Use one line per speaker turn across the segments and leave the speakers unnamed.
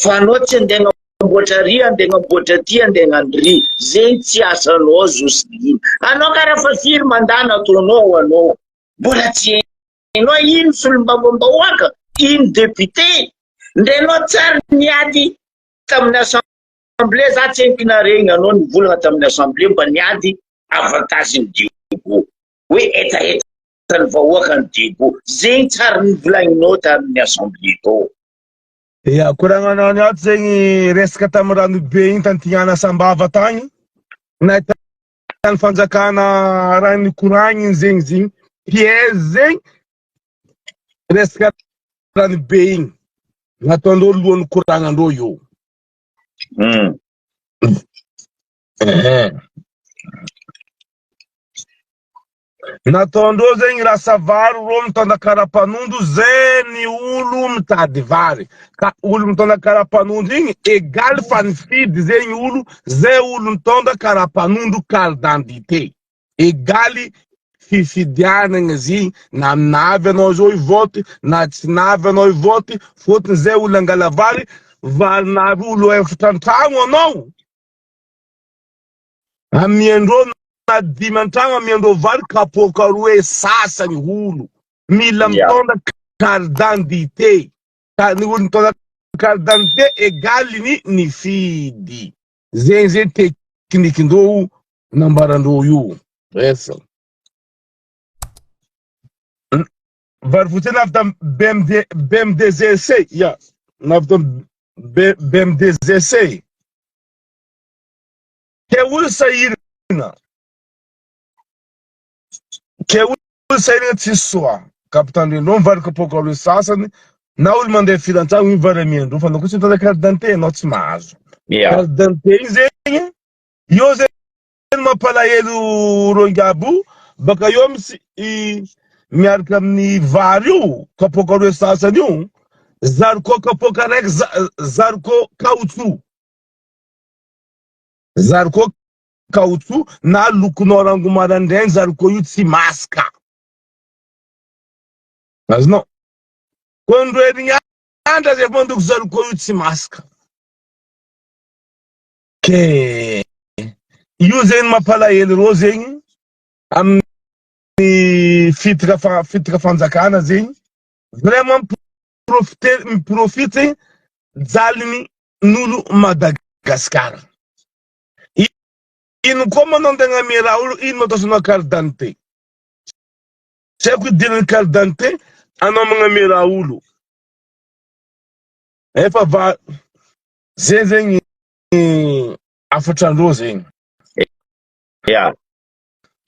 fa anao tsy andeha namboatra ry, andeha namboatra ty, andeha nandry, zegny tsy asanao Joseline. Anao karaha fa firy mandana ataonao anao, mbola tsy hainao ino solombavambahoaka, ino député, ndrenao tsara niady tamin'ny assemblée. Za tsy henkinareny anao nivolagna tamin'ny assemblée mba niady avantagen'ny Diego hoe etaetany vahoaka ny Diego, zegny tsara nivolagninao tamin'ny assemblée tao.
Ya, koranganao ato zegny resaka tamin'ny Ranobe igny tantignana Sambava tagny, nahitany fanjakana raha nikoragny zegny zegny piège zegny resaka Ranobe igny nataondreo lohan'ny koragnandreo io. Nataondreo zegny raha savary reo mitondra karapanondro zay ny olo mitady vary, ka olo mitondra karapanondro igny egaly fa nifidy zegny olo, zay olo mitondra karapanondro carte d'identité egaly fifidianana zigny, na navy anao zao ivoty na tsy navy anao ivoty, fotony zay olo angala vary navy olo efatra antragno anao amiandreo na 5 antragno amiandreo vary kapoka roe sasany olo mila mitondra carte d'identité. Ny olo mitondra carte d'identité egaly ny fidy. Zegny teknikindreo nambarandreo io. Esa vary fotsy navy BMDZC, ya navy tam BMDZC ke olo sahirina tsy soa kapitandrendreo mivary kapoka roe sasany na olo mandeha firy antragno igny vary amiandreo fa anao tsy mitondra carte d'identité anao tsy mahazo. Carte d'identité igny zegny io zegny mampalahelo rongiabo, baka io misy miaraka amin'ny vary io kapoka roe sasany io zarikô kapoka raiky zarikô kaoutchouc na lokonao rangomarandraigny zarikô io tsy masaka. Azonao kondro herinandra zay mandoko zarikô io tsy masaka, ke io zegny mampalahelo reo zegny amin'ny fitaka fanjakana zegny vraiment miprofite jaliny n'olo Madagasikara. Ino koa manao andegna ame raha olo, ino mataosana carte d'identité, tsy haiko idirany carte d'identité anao magname raha olo efa zegny afatrandreo zegny.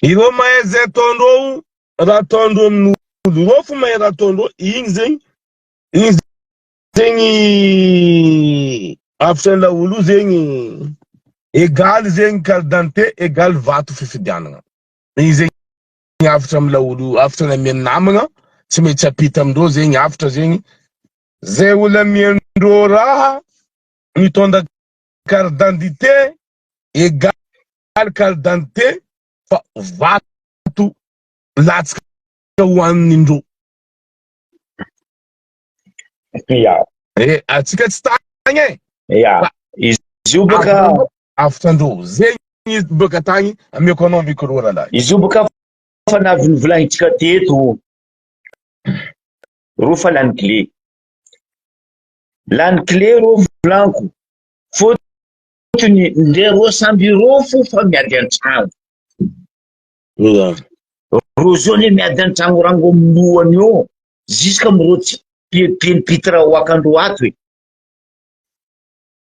Ireo mahay zay ataondreo raha ataondreo amin'ny olo, ireo fo mahay raha ataondreo, igny zegny afatran'la olo zegny egaly zegny carte d'identité egaly vato fifidianana. Igny zegny afatra am'la olo, afatra amian'ny namagna, tsy maintsy apita amindreo zegny afatra zegny. Zay olo amiandreo raha mitondra carte d'identité egaly carte d'identité fa vato latsaka hoanindreo. Atsika tsy tagny
izy io baka
afatrandreo zegny izy baka tagny amiako anao micro ralahy.
Izy io baka fa navy nivolagnintsika teto ro fa lany clé ro volaniko fotony ndreo samby ro fo fa miady antragno ro zao ne miady antragno rango amin'ny lohany io ziska amiro tsy penipitra hoakandro ato e.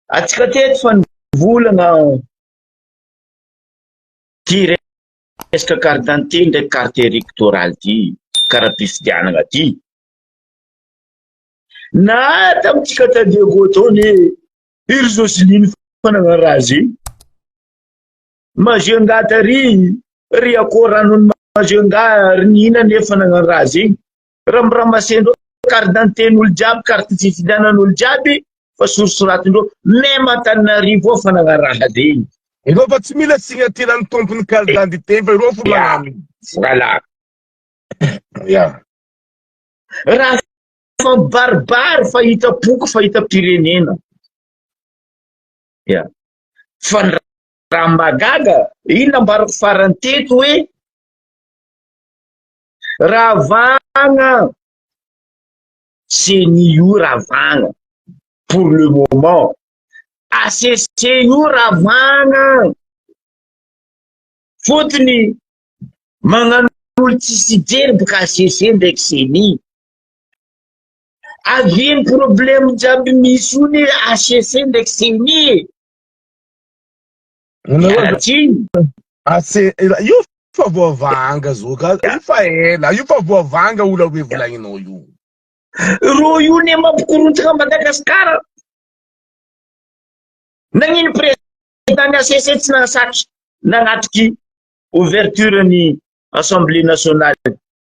Atsika teto fa nivolagna ty resaka carte d'identité ndraiky carte électorale ty karaha fifidianana ty, na tamitsika tadiego taony iry Joseline fa nagnano raha zegny mazengata ry akoranony mazenga ry nina nefa nagnano raha zegny raha miramasendreo carte d'identité n'olo jiaby, carte fifidianan'olo jiaby fa sorisoratindreo même Antananarivo fa nagnano raha zegny.
Ireo fa tsy mila signaturan'ny tompony carte d'identité fa ireo fo magnano.
Voilà. Raha fa baribary fahita boky fahita pirenena. ia fa ny raha magaga ino ambarako farany teto hoe ravagna CENI io ravagna pour le moment ACC io ravagna fotony magnano olo tsisy jery boka ACC ndraiky CENI avy problème jiaby misy io ny ACC ndraiky CENI
io fa voavanga zoka io fa ela io fa voavanga ola hoe volagninao io
ro io ne mampikorontaka Madagasikara nagnino président ACC tsy nagnasatry nagnatiky ouverture ny Assemblée nationale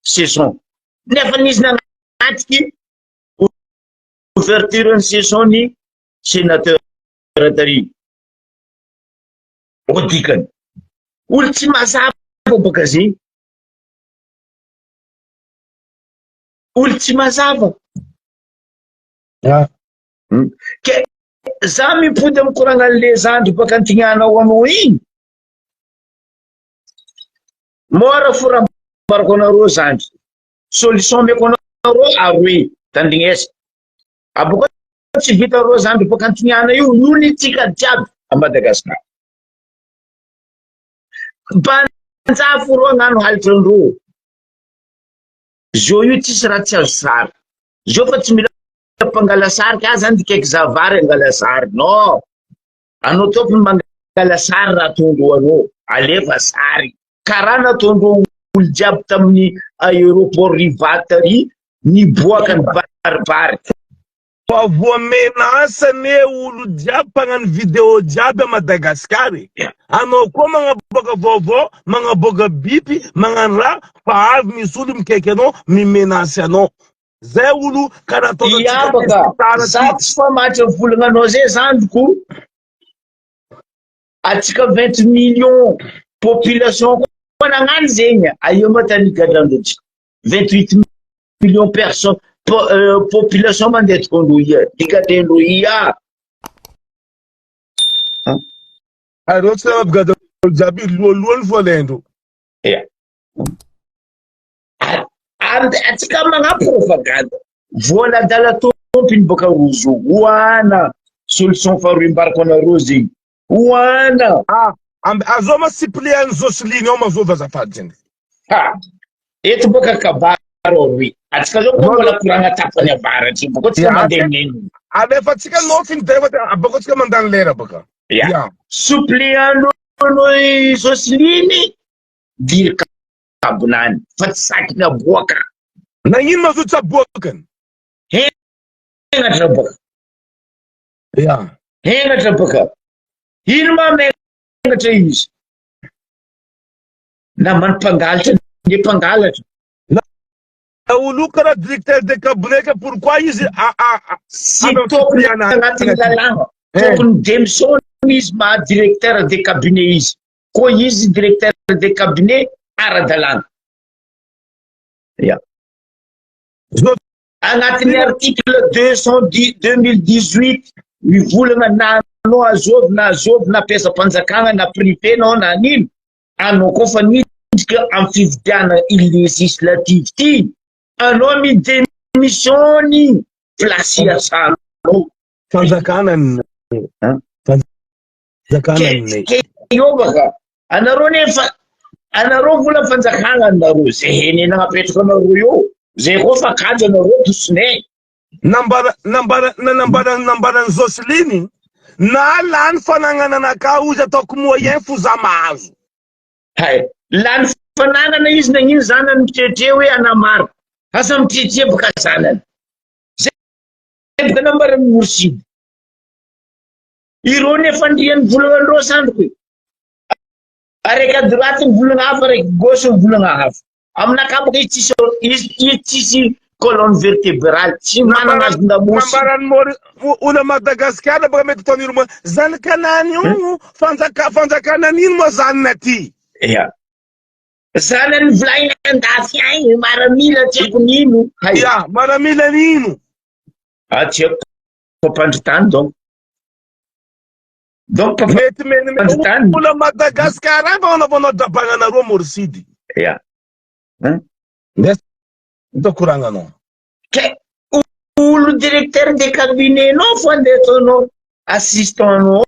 session nefa nizy nagnatiky ouverture ny session ny sénateur Tari odikany olo tsy mazava baka zay olo tsy mazava ke za mipody amy koragna le zandry baka antignagnao anao igny mora forambarako anareo zandry solution meko anareo aroe tandrignesa aboko tsy vita ro zandry baka antignana io ny tsika jiaby a Madagasikara banjafo ro agnano halitran'ro zo io tsisy raha tsy azo sary zo fa tsy mila pangala sary ka zany dikaiky zavary angala sary non anao tompony mangala sary raha tondro anao alefa sary karaha nataondro olo jiaby tamin'ny aéroport Rivatary niboaka ny baribary
fa voamenasane olo jiaby pagnano vidéo jiaby a Madagasikara anao koa magnaboaka vaovao magnaboaka bipy magnano raha fa avy misy olo mikaiky anao mimenasy anao zay olo karaha
ataonao za tsy fa matry volagnanao zay zandriko atsika 20 millions population koa nagnano zegny aio ma tany gadrandotsika 28 millions personnes population mandeha tokondroia digadendroia
areo tsy namampigada jiaby loalohany voalendro
atsika magnampy propaganda voaladala tompiny boka rozo oana solution faharoe mbarako anareo zegny oana
azao masipliany Joseline ao mazova azafady zegny
eto boka kabaro roe atsika zao koa mbola koragna tapany avaratry boko tsika mandeha mineno
alefa tsika nofiny defa boko tsika mandany lera boka
suppliano Joseline diry kabonany fa tsy sakiny aboaka
nagnino mazotsy aboakany
henatra boka henatra boka ino ma menatra izy na manimpangalatra ne mpangalatra
olo karaha directeur de cabinet ka pourquoi izy
sy tokony agnatin'ny lalàna tokony démission izy maha directeur de cabinet izy ko izy directeur de cabinet ara-dalàna agnatin'ny article 2018 mivolagna na anao azovy na azovy na mpiasam-panjakana na privé nao na nino anao koa fa nidika amy fividiana illégislative ty anao midémissiony place iasanao
fanjakanany
io baka anareo nefa anareo vola fanjakana anareo zay heny nagnapetraka anareo io zay koa fa kajo anareo tosinay
nambarany Joseline na lany fanagnana anaka izy ataoko moyen fo za mahazo
lany fananana izy nagnino zanany mitretre hoe anamaro asa mitretre boka zanany zay boka nambarany Moursidy iro nefa ndriany volagna sandriko araiky à droite volagna hafa araiky gauche volagna hafa aminaka boka izy tsisy colonne vertébrale tsy manana azy ndamosi
nambarany olo Madagasikara boka mety ataon'iro mo zanakanany io fanjakana nino mo zanany aty
zanany volagny andafy agny maramila tsy haiko nino
maramila nino
tsy haiko mpandritany donc Donc
mety olo Madagasikara fa anaovanao dabagnanareo Morsidy.
Ya.
Nda koragnanao.
Ke olo directeur de cabinet no fo andeha ataonao assistant no.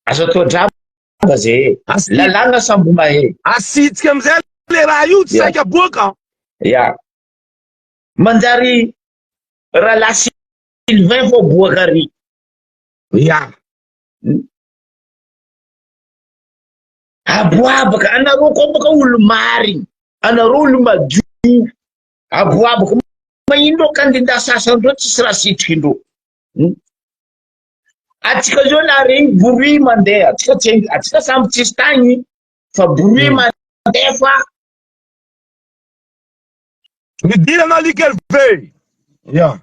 Azo atao draba zay. Lalàna sambo mahe.
Asitsika amizay le raha io tsy saika boaka.
Ya. Manjary raha Sylvain fo boaka ary.
Ya.
Aboabaka anareo koa baka olo marigny, anareo olo madio, aboabaka magnino candidat sasandreo tsisy raha sitrikindreo. Atsika zao la regny bruit mandeha, atsika samby tsisy tagny fa bruit mandeha fa
midirana likelve. Ya.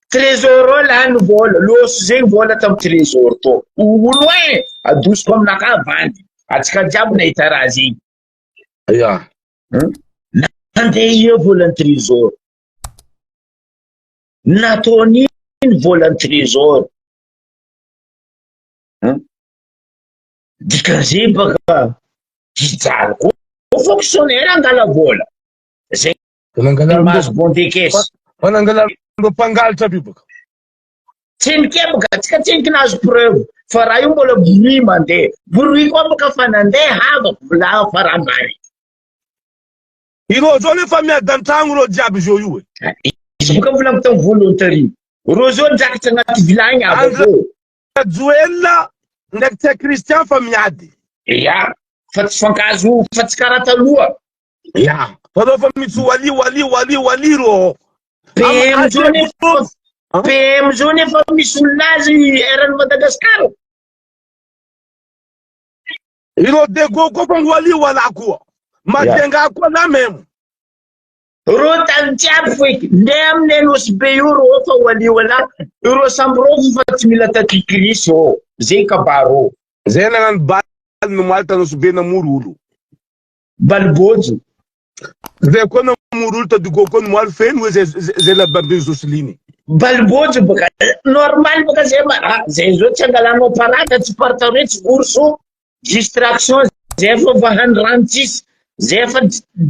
Trésor lany vola, loso zegny vola tamy trésor to. Olo adosiko aminaka vandy. Atsika jiaby nahita raha zegny.
Ya.
Nandeha io volan'ny trésor. Nataon'ino volan'ny trésor. Dikan'izay baka hijaly koa fonctionnaire angala vola. Zay mahazo bonde caisse.
Manangala mpangalatra bi baka.
Tsenike baka tsika tsenike nahazo preuve fa raha io mbola bruit mandeha. Bruit koa baka fa nandeha havako volagna fa raha mary.
Iro zao nefa miadan-tragno ro jiaby zao io e.
Izy baka volagno tamy volontaire. Ro zao ndrakitsy agnaty vilagny avako.
Joel ndraiky tia Christian fa miady.
Ya, fa tsy fankazo fa tsy karaha taloha.
Ya, fa reo fa misy wali ro.
PM zao nefa misy olonazy eran'ny Madagasikara.
Iro dego koa fa wala koa. Majenga koa na memo.
Ro tany jiaby foiky, ndeha amin'ny NOSB io ro fa wala. Iro samby ro fa tsy mila takikrisy ro. Zay kabaro.
Zay nagnano bal no malta NOSB namory olo.
Balbojo.
Zay koa namory olo tadigo koa nomalo feno hoe zay la babin Jocelyne.
Balbojo baka normal baka zay zao tsy angalanao parada tsy partaroe tsy urso distraction zay fa vahany rano tsisy zay fa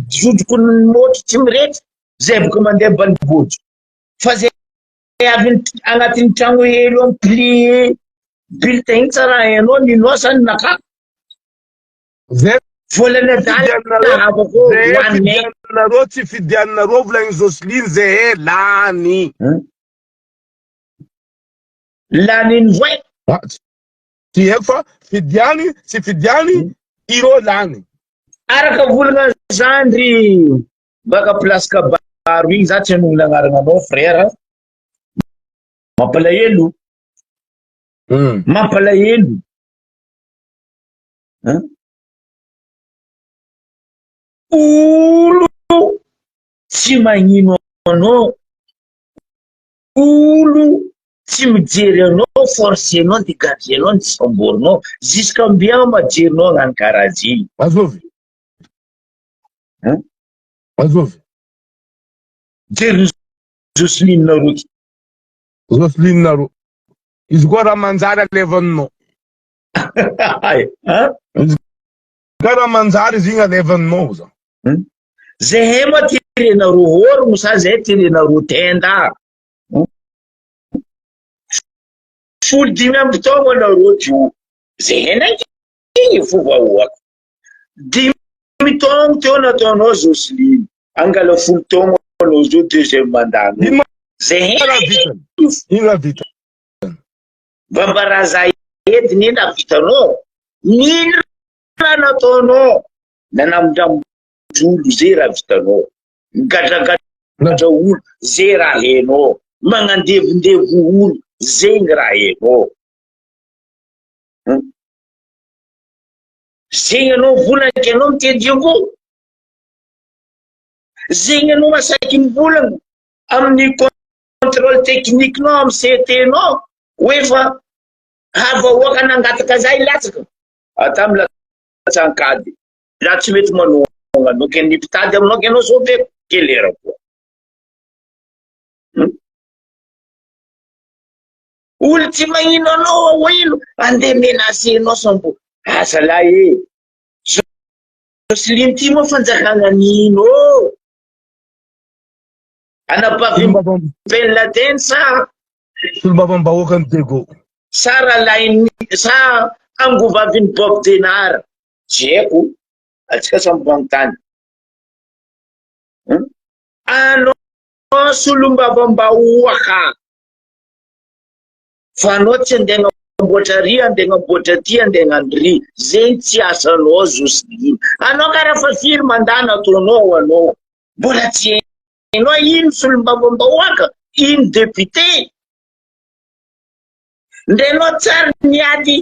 jojoko notry tsy mirety zay baka mandeha balbojo fa zay avy agnatin'ny tragno helo amy plie bulletin tsara hainao ninoasany naka
zay
volana dalako
nareo tsy fidianinareo volagny Jocelyne zay lany.
Lanin voy.
Tsy haiko fa fidiany sy fidiany iro lany.
Araka volagna zandry baka place kabaro igny za tsy hanonona agnarananao frère. Mampalahelo. Mampalahelo. Olo tsy magnino anao. Olo tsy mijery anao, forcé anao, dégager anao, ny samborinao, jusqu'à majerinao agnano karaha zay.
Azovy. Azovy.
Jery Jocelyne naroky.
Jocelyne naro. Izy koa raha manjary alevaninao. Izy koa raha manjary izy igny alevaninao za.
Zay ma tirenaro orogno sa zay tirenaro tenda. Folo 5 amby taogno anareo teo. Zay henakiny fo vahoaka. 10 taogno teo nataonao Jocelyne. Angala 10 taogno anao zao deuxième mandat. Zay henakiny.
Ino vita?
Bambaraza edy nina vitanao. Nino raha nataonao? Nanamondramondrolo zay raha vitanao. Migadragatra olo zay raha hainao. Magnandevondevo olo zay gny raha hainao. Zegny anao volagny anao mitedy avao. Zegny anao masaky mivolagna amin'ny contrôle technique nao amy CT nao hoe fa havahoaka nangataka zay latsaka. Ata milatsankady. La tsy mety manonga anao ke nipitady aminao ke anao sauveko kelera koa. olo tsy magnino anao o ino andeha menacenao sambo asa lahy Jocelyn ty moa fanjakana nino anabavy Ben Laden sa
solombavam-bahoaka ny Dego
sa rahalainy sa angovaviny Bob Denard jeko atsika samby manontany anao solombavambahoaka fa anao tsy andeha amboatra ry andeha amboatra ty andeha agnandry zegny tsy asanao Jocelyn anao karaha fa firy mandana ataonao anao mbola tsy hainao ino solombavambahoaka ino député ndenao tsara niady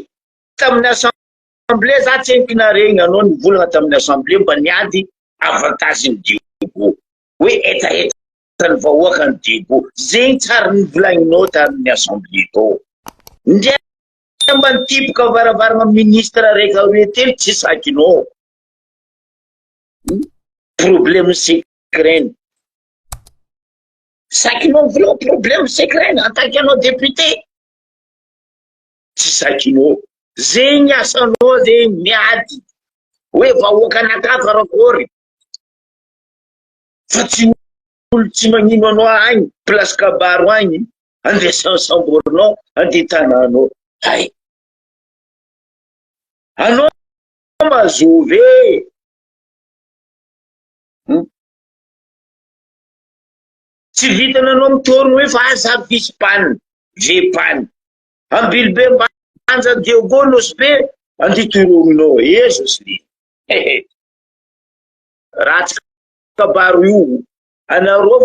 tamin'ny assemblée za tsy henkinareny anao nivolagna tamin'ny assemblée mba niady avantagen'ny Dego hoe etaetany vahoaka ny Dego zegny tsara nivolagninao tamin'ny assemblée tao ndray mba nitipoka varavarana ministre raiky aroe telo tsy sakinao problème secret sakinao vola problème secret attaque anao député tsy sakinao zegny asanao zegny miady hoe vahoaka anaka karakory fa tsy olo tsy magnino anao agny place kabaro agny andeha samborinao andeha tananao hay anao mazovy tsy vitana anao mitorogno hoe fa aza vice-pane ve-pane ambilibe mbanja Dego nosy be anditorognonao Jocelyn ratsy kabaro io anareo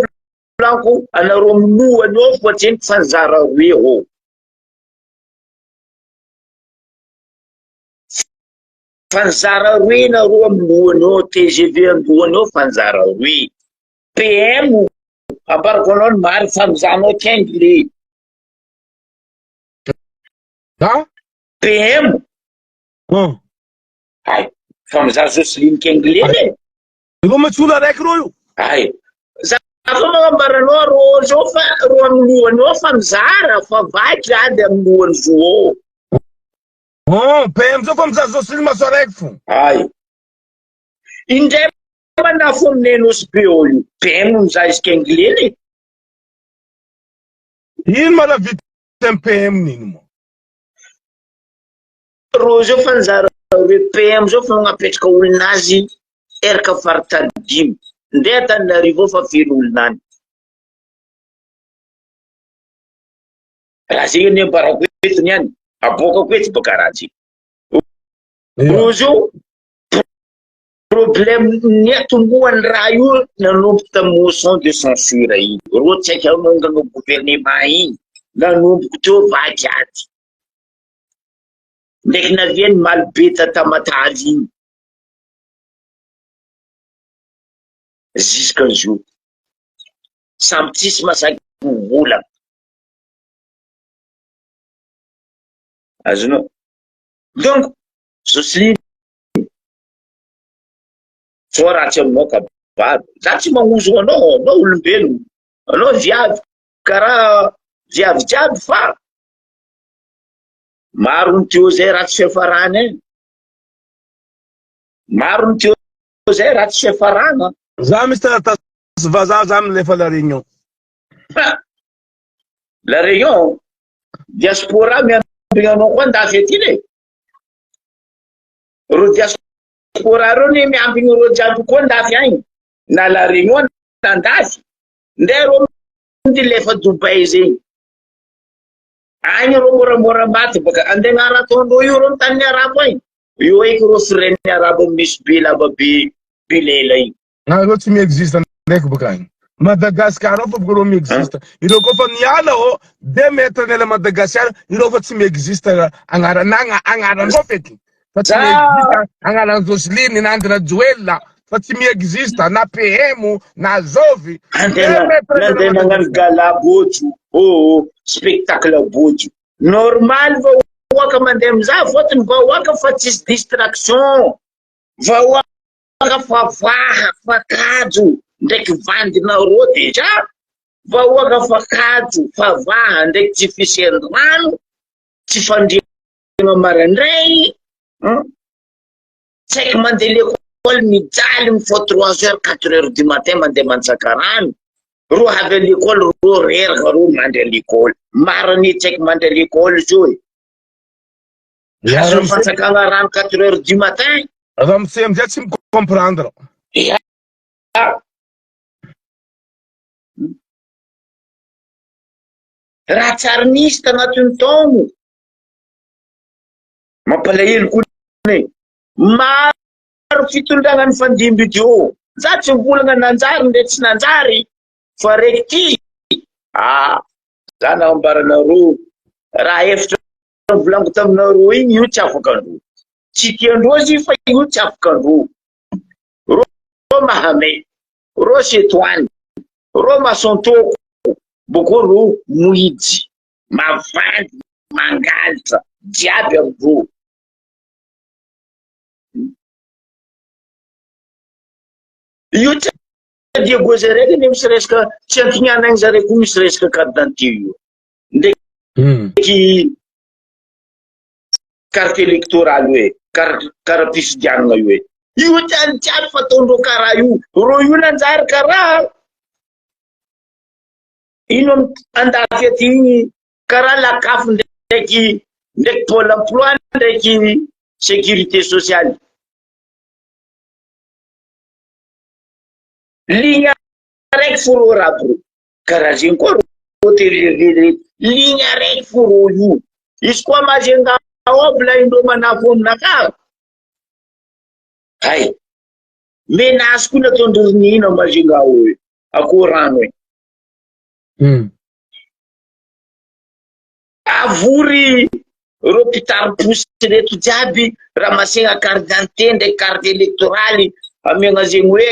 blanco anareo minoanao fa tsy fanzara roe ho fanzara roe nareo aminoanao TGV aminoanao fanzara roe PM ambarako anao ny mary famizanao k'anglais PM ay famiza Jocelyn k'anglais
io matsy olo araiky ro io
ay za fa magnambaranao ro zao fa ro aminoanao fa mizara fa vaky ady aminoany zo
PM zao fa mizaha Jocelyn maso araiky fo
ay indray manafo aminenao sy be olo PM mizaha izy k'anglais
ino maravita amin'ny PM nino mo
ro zao fanzara hoe PM zao fa magnapetraka olonazy eraka faritadimy ndeha Antananarivo fa firy olonany raha zegny ane ambarako eto niany abokako eto baka raha ty ro zao problème niatomboany raha io nanomboky tamin'ny motion de censure iny ro tsy haiko anongana gouvernement iny nanomboky teo vaky ady ndraiky naviany malibe tatamataly iny jusqu'à-jour samby tsisy masaky volana azonao donc Jocelyn so ratsy aminao kabaro za tsy magnozo anao olombelogno anao viavy karaha viavy jiaby fa maro ny teo zay ratsy fiafarany maro ny teo zay ratsy fiafarana
za misy taratasy vazaha za milefa la réunion
la réunion diaspora miambigna anao koa andafy aty ne ro diaspora reo ne miambigny ro jiaby koa andafy agny na la réunion nandafy ndray ro ndilefa Dubai zegny agny ro moramora maty baka andeha gnarataondreo io ro mitany arabo agny io eky ro fireneny arabo misy be lava be lela igny
ro tsy miexiste ndraiky baka agny Madagascar ao fa baka ro miexiste ireo koa fa niala o 2 mètres nela Madagascar ireo fa tsy miexiste agnarandreo feky fa tsy miexiste agnaran Jocelyn na Andra Joella fa tsy miexiste na PM na Zovy
nandeha nagnano gala bojo spectacle bojo normal vahoaka mandeha mizaha fotony vahoaka fa tsisy distraction vahoaka fa vaha fa kajo ndraiky vandinareo deja vahoaka fakajo favaha ndraiky tsy fiseny rano tsy fandriana marandray tsy haiky mandeha l'école mijaly mifao 3 heures 4 heures du matin mandeha mantsaka rano ro avy à l'école ro reraka ro mandry à l'école mariny tsy haiky mandry à l'école zao azo fatsakana rano 4 heures du matin
ramose amizay tsy micomprendre
raha tsary nisy tagnatin'ny taono mampalahelo koa maro fitondrana ny fandimby idio za tsy mivolagna nanjary ndre tsy nanjary fa raiky ty za naambaranareo raha efitra volaniko taminareo igny io tsy afaka andro tsy tiandrozy fa io tsy afaka andro ro mahamay ro setoany ro masantoko boko ro moidy mavandy mangalitra jiaby amindro io tsy dia goza raiky ne misy resaka tsy antignanagny zareo koa misy resaka carte d'identité io ndraiky carte électorale hoe karaha mpifidianana io io tiany fataondreo karaha io ro io nanjary karaha ino andafy aty igny karaha lakafo ndraiky pôle emploi ndraiky sécurité sociale ligna raiky foro raha ro karaha zegny koa ro télé ligna raiky foro io izy koa mazenga obla indreo manafo aminaka hay menace koa nataondro ronina mazenga hoe akoho rano avory ro mpitary posy reto jiaby raha masegna carte d'identité ndraiky carte électorale amiagna zegny hoe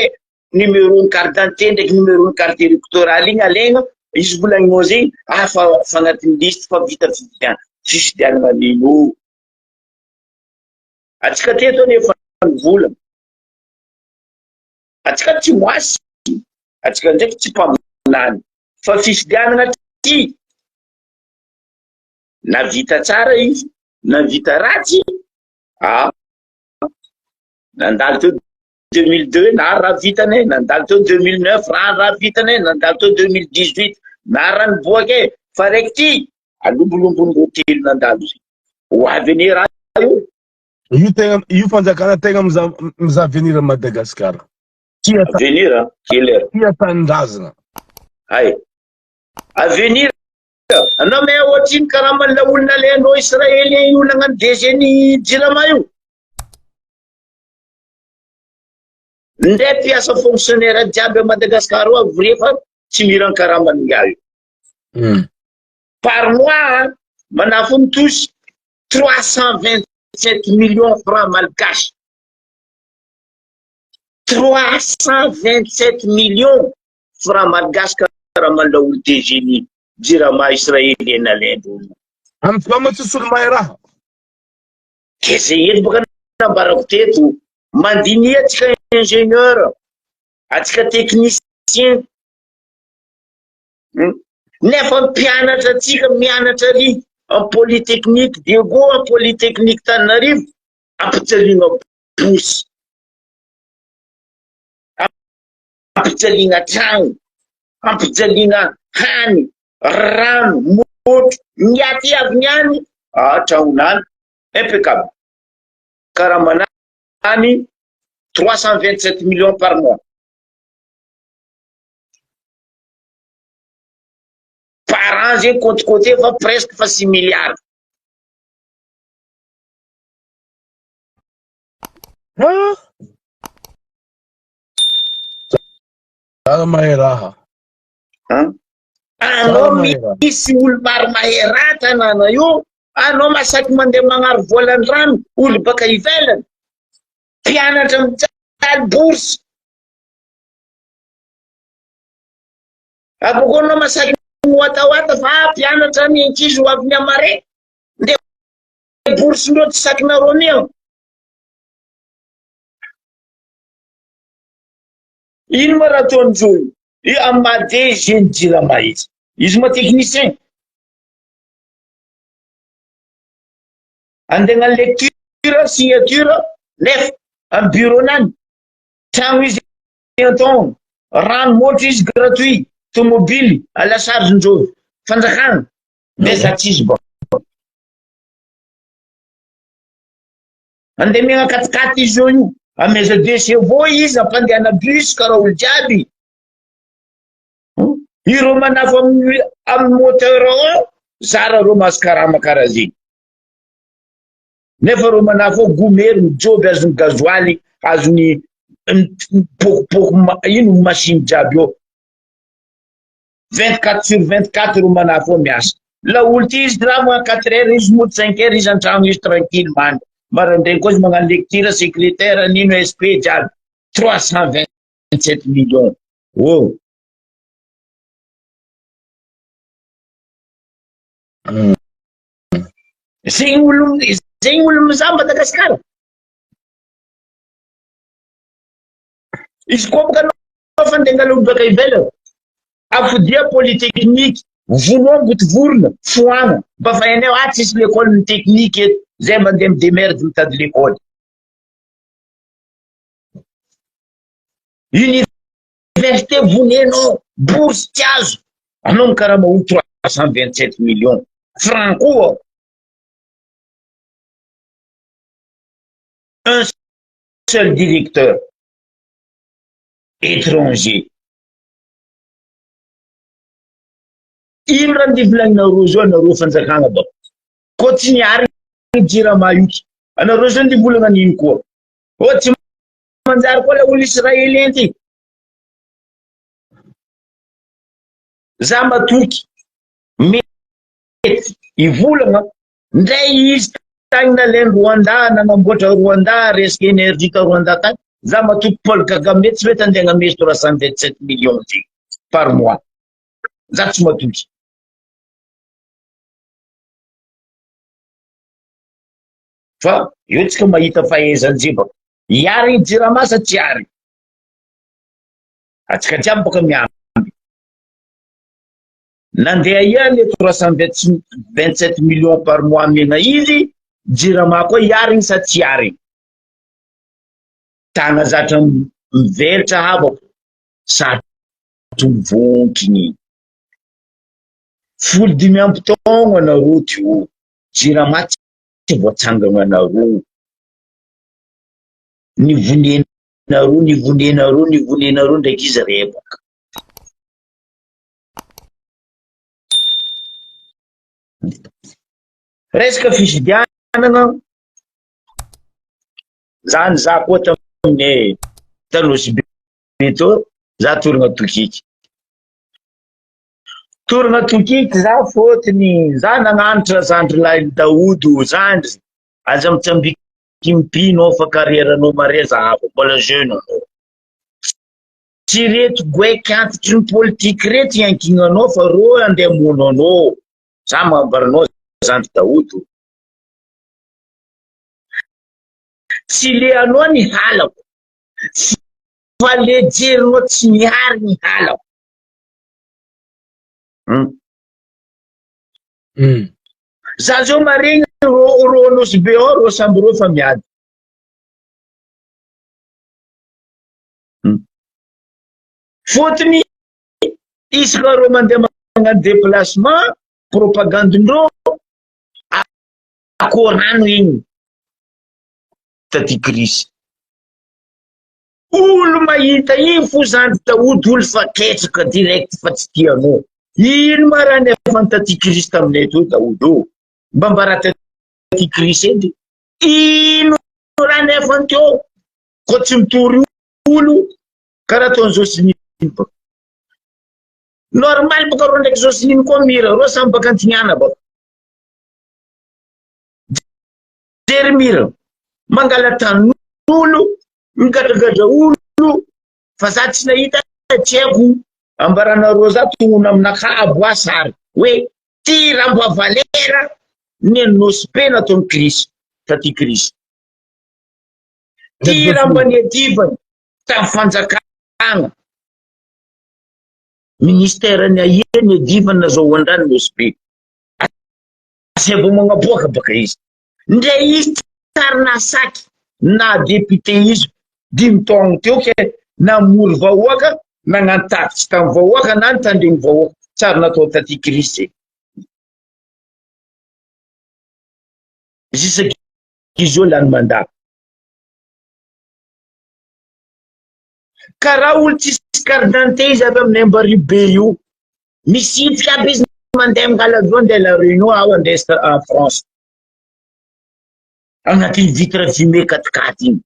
numéro ny carte d'identité ndraiky numéro ny carte électorale igny alegna izy volagninao zegny fa agnatin'ny liste fa vita fifidianana an'ino atsika teto nefa volagna atsika tsy moasy atsika ndraiky tsy mpaminany fa fifidianana ty na vita tsara izy na vita ratsy nandalo teo 2002 na raha vitany nandalo teo 2009 raha vitany nandalo teo 2018 na raha niboaky fa raiky ty alombolombony hotely nandalo zay ho avy ane raha
io fanjakana tegna miza avenir à Madagascar
avenir keler
tia tanindrazana
hay avenir anao me ohatriny karaha manla olona leandreo Israely io nagnano déjeuner jirama io ndray mpiasa fonctionnaire jiaby à Madagascar io avy rehefa tsy mirany karaha maninga io par mois manafony tous 327 millions francs malgache 327 millions francs malgache karaha manla olo déjeuner jirama israelienne alendrolo
amy fama tsy solomahy raha
ke zay ely boka nambarako teto mandini atsika ingénieur atsika technicien nefa mpianatra atsika mianatra ry en polytechnique Diego en polytechnique Tananarivo ampijaliana posy ampijaliana tragno ampijaliana hany rano motro miaty avy niany tragnonany impeccable karaha manany 327 millions par mois par an zegny côté fa presque fa 6 milliards
tsara mahay raha
anao misy olo maro mahay raha tanàna io anao masaky mandeha magnaro volan-drano olo baka ivelany mpianatra mijaly bourse aboko anao masaky mihoatahoata fa mpianatra ny ankizy ho avy ny amare nde bourse ndreo tsy sakinareo mia ino ma raha ataon'izao I Amadé Jeune Jirama izy ma technicien. Andeha lecture, signature, nefa am bureau nany. Trano izy atao, rano motra izy gratuit, tomobily à la charge ndreo fanjakana. Beza tsisy ba. Andeha miagna katikaty izy zao io, ameza DC avao izy ampandehana bus karaha olo jiaby. Iro manafo amin'ny moteur ao, zara reo mahazo karama karaha zegny. Nefa reo manafo ao gomery mijoby azony gazoaly, azony pokopoko ino machine jiaby ao. 24/24 reo manafo ao miasa. La olo ty izy raha mga 4 heures izy mody 5 heures izy antragno izy tranquille mandry. Maraindraigny koa izy magnano lecture secrétaire nino SP jiaby 327 millions. Oh. Zegny olo mizaha Madagasikara. Izy koa baka anao fa andeha angala olo baka ivelany, afodia polytechnique, vonoa gotovorona, foagna, mba vainao tsisy l'école ny technique eto, zay mandeha midemerde mitady l'école. Université vonenao, bourse tsy azo, anao mikarama olo 327 millions francs. Un seul directeur étranger. Ino raha ndivolaninareo zao anareo fanjakana ba? Koa tsy niary Jirama io. Anareo zao ndivolana nino koa? O tsy manjary koa la olo israélien ty. Za matoky mety ivolagna ndray izy tagny nalainy Rwanda nanamboatra Rwanda resaka énergie ta Rwanda tagny. Za matoky Paul Kagame tsy mety andeha hagnamesy 327 millions par mois. Za tsy matoky. Fa io tsika mahita fahaizan-jeba. Iary Jirama sa tsy iary? Atsika jiaby baka miamby. Nandeha ia le 327 millions par mois mena izy, Jirama koa iary sa tsy iary? Tagna zatra mivelatra havako, satro mivonkiny. 15 amby taogno anareo tio, Jirama tsy voatsangana anareo. Nivonenareo ndraiky izy rebaka. Resaka fisidianana, zany za koa tamin'ny Talosy Beto, za toragna Tokiky. Toragna Tokiky za fôtony za nagnanatra zandry lahy Daoud zandry, aza mitsambiky mpino fa carrière-nao mare zahava, mbola jeune anao. Tsy reto goaiky antitry ny politique reto iankinanao fa ro andeha mono anao. Za mambaranao zandry Daoud. Tsy le anao ny halako, fa le jerinao tsy miary ny halako. Za zao maregny ro anosy be ao ro samby ro fa miady. Fôtony isaka ro mandeha magnano déplacement, propagandindreo akoho rano igny taty krisy. Olo mahita igny fo zandry Daoud, olo fa ketraka direct fa tsy tianao. Ino ma raha nefa taty krisy taminay teo Daoud o? Mba mbara taty krisy edy. Ino raha nefa teo? Koa tsy mitory olo karaha ataony Joseline baka. Normal baka ro ndraiky Joseline koa mira, ro samy baka antignana baka. Jery mira, mangala tan'olo, migadragadra olo, fa za tsy nahita tsy haiko ambaranareo za tongona aminakahy aboa sary hoe ty Ramba Valera nenosy be nataony krisy taty krisy. Ty Ramba Nedivany tamin'ny fanjakana. ministère-ny aheny divana zao andrany mosbe asebo magnaboaka baka izy ndre izy tsarina saky na député izy 5 taogno teo ke namory vahoaka nagnantatsy tamin'ny vahoaka na nitandregny vahoaka tsary natao taty Krisy zisa izy io lany mandat karaha olo tsisy carte d'identité izy avy amin'ny Ambaribe io misifika aby izy mandeha mingaladio andeha la réunion aho andeha en France agnatin'ny vitre fumée 4x4 igny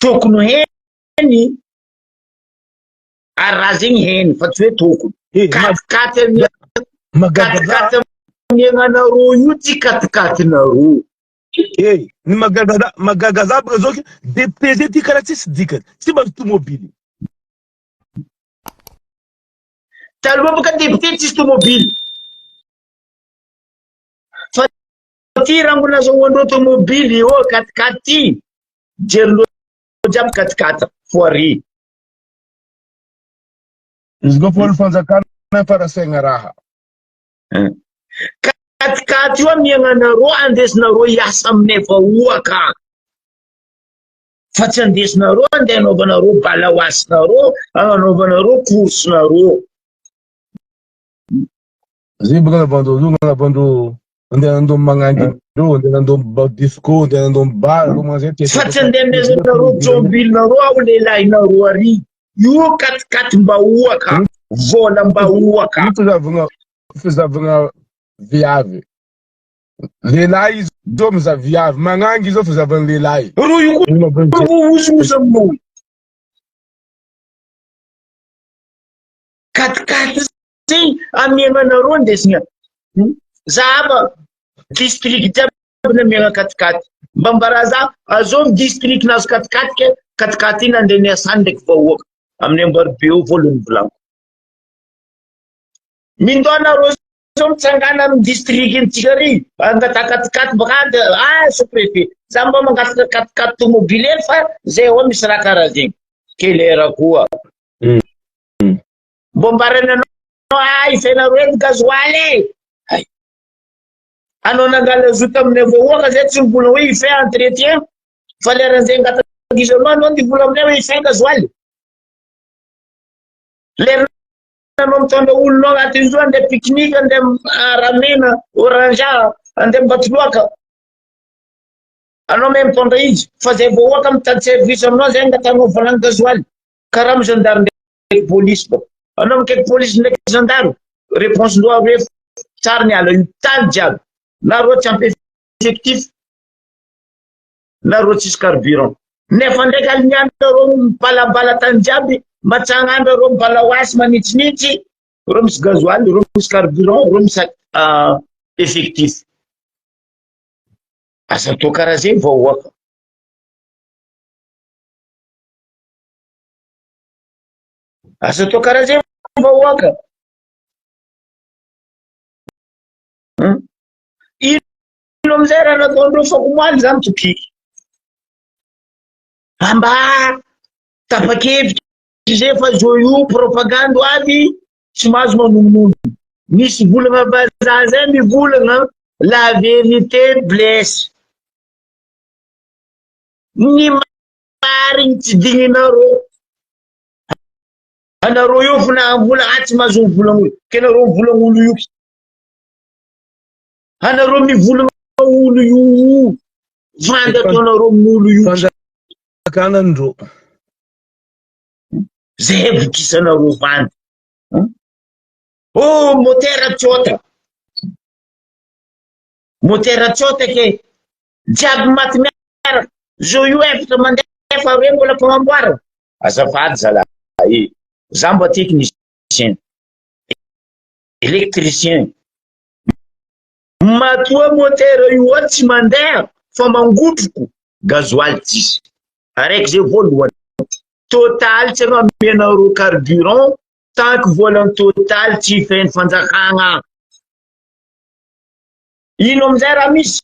tokony heny ary raha zegny heny fa tsy hoe tokony 4x4 amiagnanareo io ty 4x4 nareo
ny magagaza baka zao député zay ty karaha tsisy dikany tsy mba tomobily
taloha baka député tsisy tomobily fa ty raha mbola azahoandreo tomobily io 4x4 ty jerindreo jiaby 4x4 foirie
izy koa folo fanjakana parasaigna raha
4x4 io amiagnanareo andesinareo hiasa aminay vahoaka fa tsy andesinareo andeha anaovanareo balahoasinareo anaovanareo coursenareo
zay baka navandreo andeha nandao magnangy ndreo andeha nandao disco andeha nandao bar
fa tsy andeha mezanareo tombilinareo ao lehilahinareo ary io 4x4 mbahoaka vola mbahoaka
fizavagna viavy lehilahy izy zao miza viavy magnangy izy zao fizavagna lehilahy
ro io koa ozomozo aminao 4x4 zay amiagnanareo andesigna zahava district jiaby namiagna 4x4 mba mbaraza azao district nazo 4x4 ke 4x4 iny andeha niasany ndraiky vahoaka amin'ny Ambaribe eo voalohany volaniko mindonareo zao mitsangana amin'ny district intsika ry angata 4x4 baka sous-préfet za mba mangataka 4x4 tomobile fa zay ao misy raha karaha zegny kelera koa mbo mbarany anao isainareo edy gazoaly anao nangala zota aminay vahoaka zay tsy mivola hoe ifay entretien fa leran'izay angatagizy anao ny vola aminay hoe ifay gazoaly lerana anao mitondra olonao agnatin'izy io andeha pique-nique andeha ramena orangea andeha mbatoloaka anao may mitondra izy fa zay vahoaka mitady service aminao zay angatanao volagny gazoaly karaha amy gendarme ndraiky police ba anao mikaiky police ndraiky gendarme réponse ndreo aroe tsara ny ala io tany jiaby nareo tsy ampy effectif nareo tsisy carburant nefa ndraiky alinianareo mibalabala tany jiaby matsagnanareo mibalahoasy manitsinitsy reo misy gazoaly reo misy carburant reo misy effectif asa atao karaha zegny vahoaka asa atao karaha zegny vahoaka ino amizay raha nataondreo fakomoaly zany tokiky amba tapakevitry zay fa zo io propagande aby tsy mahazo manomono misy volagna vazaha zay mivolagna la vérité blesse ny marigny tsy digninareo anareo io finambola tsy mahazo mivolagna ke nareo mivolagna olo io anareo mivolagna olo io vandy ataonareo amin'olo io
fanjakanandreo
zay vokisanareo vandy motera tsota ke jiaby maty miaraka zo io efatra mandefa re mbola mpagnamboarana azafady zalahy za mba technicien électricien matoa motera io tsy mandeha fa mangotroko gazoaly tsisy araiky zay voalohany total tsy anao amianareo carburant tant que volant total tsy feny fanjakagna ino amizay raha misy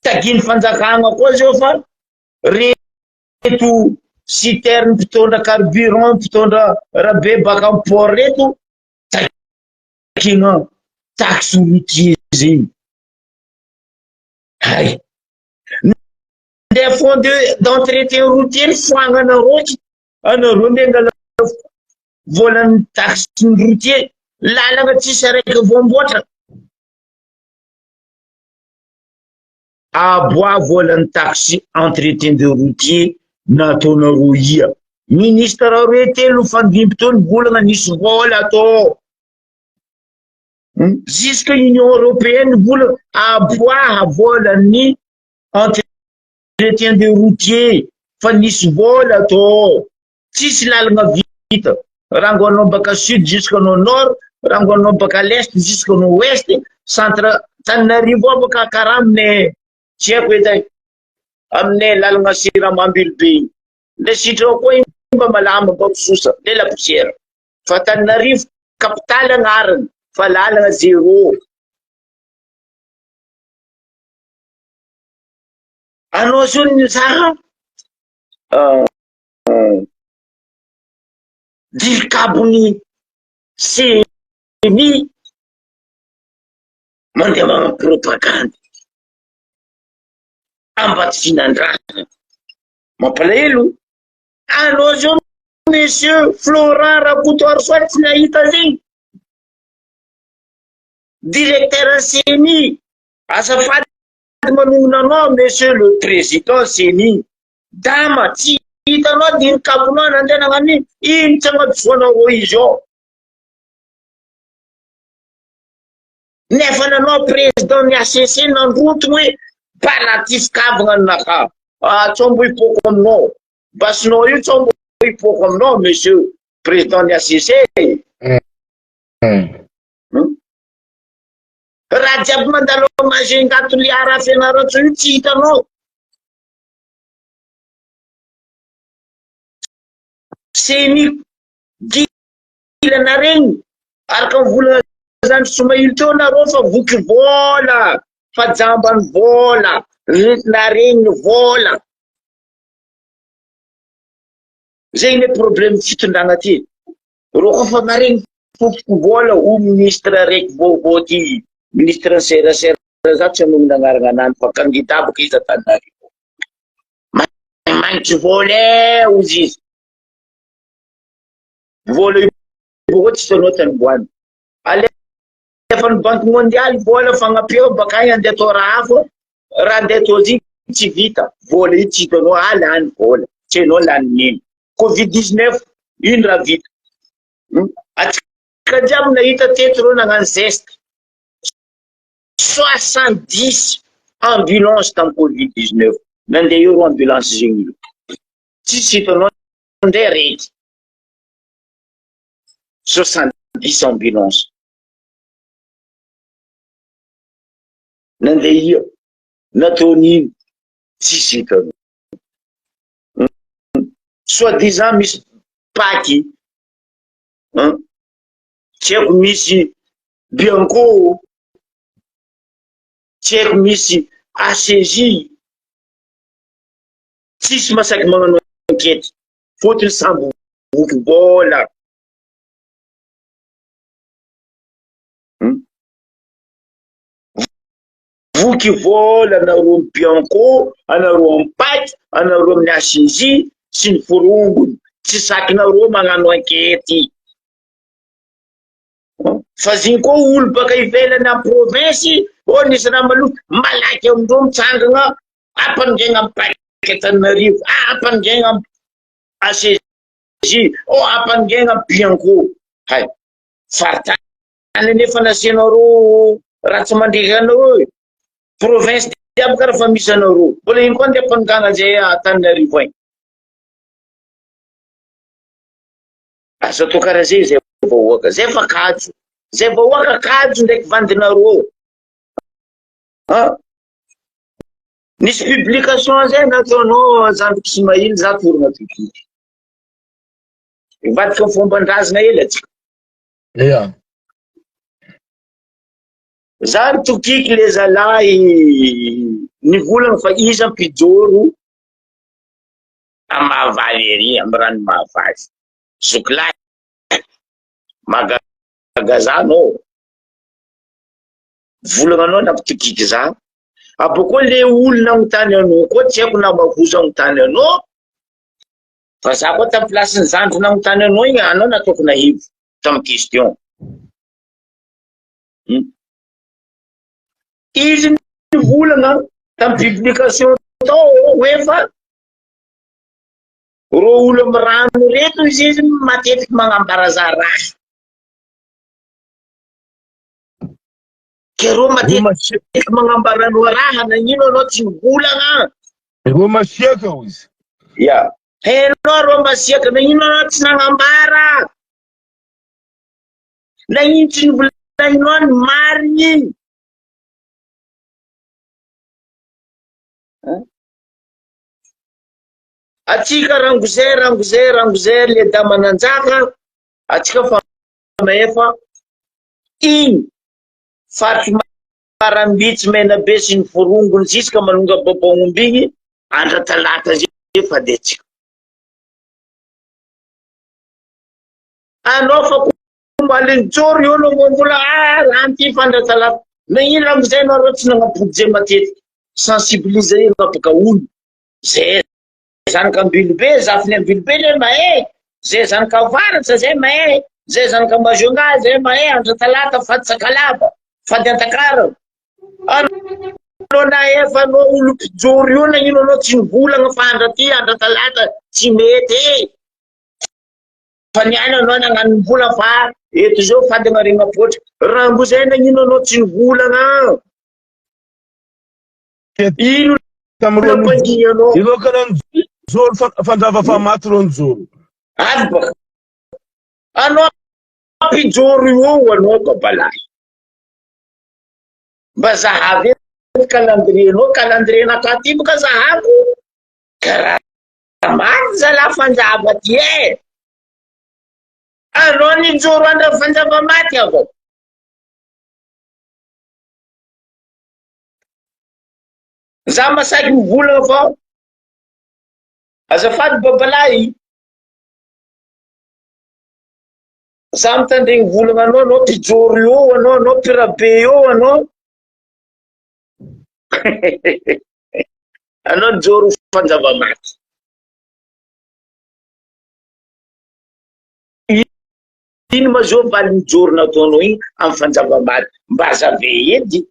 taginy fanjakagna koa zao fa reto citerne mpitondra carburant mpitondra rabe baka amin'ny port reto takina taxe routier zay. Hay nde fond d'entretien routier foagna anareo nde angala volan'ny taxe routier lalana tsisy araiky voamboatra aboa volan'ny taxe entretien de routier nataonareo ia ministre roe telo fandimby tony bolagna nisy vola atao jusque union européenne bolagna aboa volan'ny entretien de routier fa nisy vola atao tsisy lalagna vita rangoanao baka sud jusqu'anao nord rangoanao baka l'est jusqu'anao ouest centre Tananarivo baka karaha aminay tsy haiko edy aminay lalagna Siramambilobe le sitrao koa mba malama mba misosa le la poussière fa Tananarivo capitale agnarany fa lalagna zéro. Anao zao nizaha dilikabony CENI mandeha magnano propagande ambaty finandrana mampalahelo. Anao zao monsieur Florent Rakotoarisoa tsy nahita zegny directeur CENI azafady manonona anao monsieur le président CENI dama tsy hitanao dilikabonao nandeha nagnano ino tsy agnadosoanao izy ao nefa nanao président ny ACC nandrotony hoe palatifkavagna anaka tsombo hipoko aminao basinao io tsombo hipoko aminao monsieur président ny ACC. Raha jiaby mandalo mazengato liara fianaratso io tsy hitanao CENI dilana regny araka volana zany Somaïl teo nareo fa voky vola fa jambany vola retina regny vola zegny le problème fitondragna ty ro kofa maregny fofoko vola o ministre raiky vaovao ty ministre ny serasera za tsy anomina agnarana anany fa candidat baka izy Antananarivo magnitry vola ozy izy vola io tsy hitanao tanimboany alefa ny banque mondiale vola fagnapeo baka agny andeha atao raha hafa raha andeha atao zy tsy vita vola io tsy hitanao lany vola tsy hainao lany nino. Covid-19 ino raha vita atsika jiaby nahita teto reo nagnano geste 70 ambulance tam Covid-19 nandeha eo ro ambulance zegny io tsisy hitanao ndeha reky 70 ambulance nandeha io nataon'ino tsisy hitanao soi-disant misy paky tsy haiko misy Bianco tsy haiko misy ACJ tsisy masaky magnano enquête fotony sambo voky vola voky vola anareo amy Bianco anareo amy paky anareo amin'ny ACJ sy ny forongony tsy sakinareo magnano enquête fa ziny koa olo baka ivelany amy province nisy raha maloto malaky amindreo mitsangana ampaningegna amy paky Antananarivo ampaningegna amy ACJ ampaningegna amy Bianco hay faritany nefa nasianareo raha tsy mandriky anareo province jiaby karaha fa misy anareo mbola ino koa nde ampaningana zay Antananarivo agny asa atao karaha zay zay vahoaka zay fa kajo zay vahoaka kajo ndraiky vandinareo nisy publication zay nataonao Zandriko Ismail za torona tokiky ivadika ny fomban-drazana ela atsika za tokiky le zalahy nivolagna fa izy ampijoro Amahavaly ery amy rano mahavaly. Zokilahy magaga za anao, volagna anao nampitokiky za. Abokoa le olona agnontany anao koa tsy haiko na magozo agnontany anao, fa za koa tamy plasin'ny zandry nagnontany anao igny, anao nataoko nahivo tamy question. Izy volagna tamy publication tao hoe fa ro olo amy rano reto izy matetiky magnambara za raha. Ke ro matetiky magnambara anao raha, nagnino anao tsy mivolagna?
Ro masiaka hoy izy.
Ya, henao ro masiaka, nagnino anao tsy nagnambara? Nagnino tsy nivolagnao ny mariny? Atsika rangozay le damananjaka, atsika fa maefa igny faritry marambitsy menabe sy ny vorongony ziska manonga babagnomby igny andra talata zay fa de tsika. Anao fa kombaliny joro io no mbola anty fandra talata. Nagnino rangozay anao tsy nagnapody zay matetiky? Sensibiliser baka olo. Zay zanaka ambilobe, zafiny ambilobe le mahay, zay zanaka avaratsa zay mahay, zay zanaka mazonga zay mahay, andra talata fady sakalava, fady antakara. Anao na efa anao olo mpijoro io, nagnino anao tsy mivolagna fa andra ty andra talata tsy mety. Fa niany anao nagnano mivola fa eto zao fady amaregna potra. Rangozay nagnino anao tsy mivolagna? Ino nampangianao?
Ilo karan'ny zoro fandrava fa maty ro njoro.
Avy baka. Anao mpijoro io anao babalahy. Mba zahavy calendrier-nao, calendrier-naka ty boka zahavo. Karaha maty zalahy fanjava ty e. Anao nijoro andra fanjava maty avao. Za masaky mivolagna fa azafady babalahy. Za mitandregny volagna anao, anao mpijoro io anao pirabe io anao. Anao nijoro fanjava maty. Ino ma zo valy mijoro nataonao igny amy fanjava maty? Mba azave edy.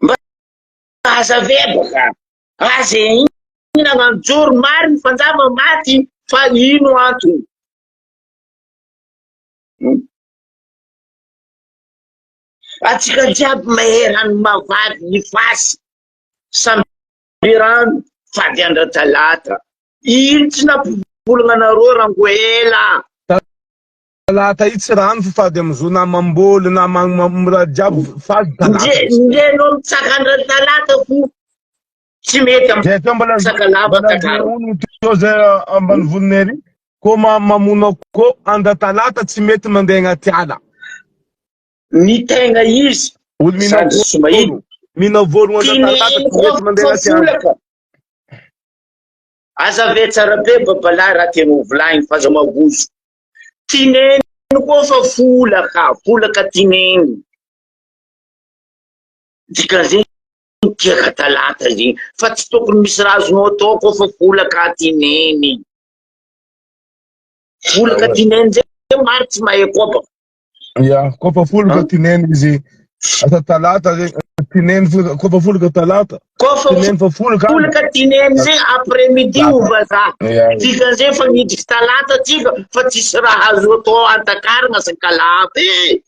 Mba azave baka. Aza igny nagnano joro mariny fanjava maty fa ino antony? Atsika jiaby mahay rano mavady nifasy samby rano fady andra talata. Ino tsy nampivolagna anareo rangoela?
Talata io tsy rano fa fady amizao na mamboly na raha jiaby fady talata.
Nde anao mitsaka andra talata fo tsy mety amy sakalava takara.
Teo zay ambanivoniny ery ko mamona ko andra talata tsy mety mandeha agnaty ala.
Ny tegna izy sady somahiny
mina vorogno andra talata tsy mety mandeha agnaty ala.
Azave tsara be babalahy raha tena volagny fa aza magozo. Tineny koa fa folaka tineny. Dikan'izay tiaka talata zegny fa tsy tokony misy razonao atao koa fa folaka tineny. Folaka tineny zay maro tsy mahay koa baka.
Ya, koa fa folaka tineny izy asa talata zegny tineny koa fa folaka talata. Tineny fa
folaka tineny zegny après midi ho vazaha. Dikan'izay fa miditry talata tsika fa tsisy raha azo atao antakarana sakalava e.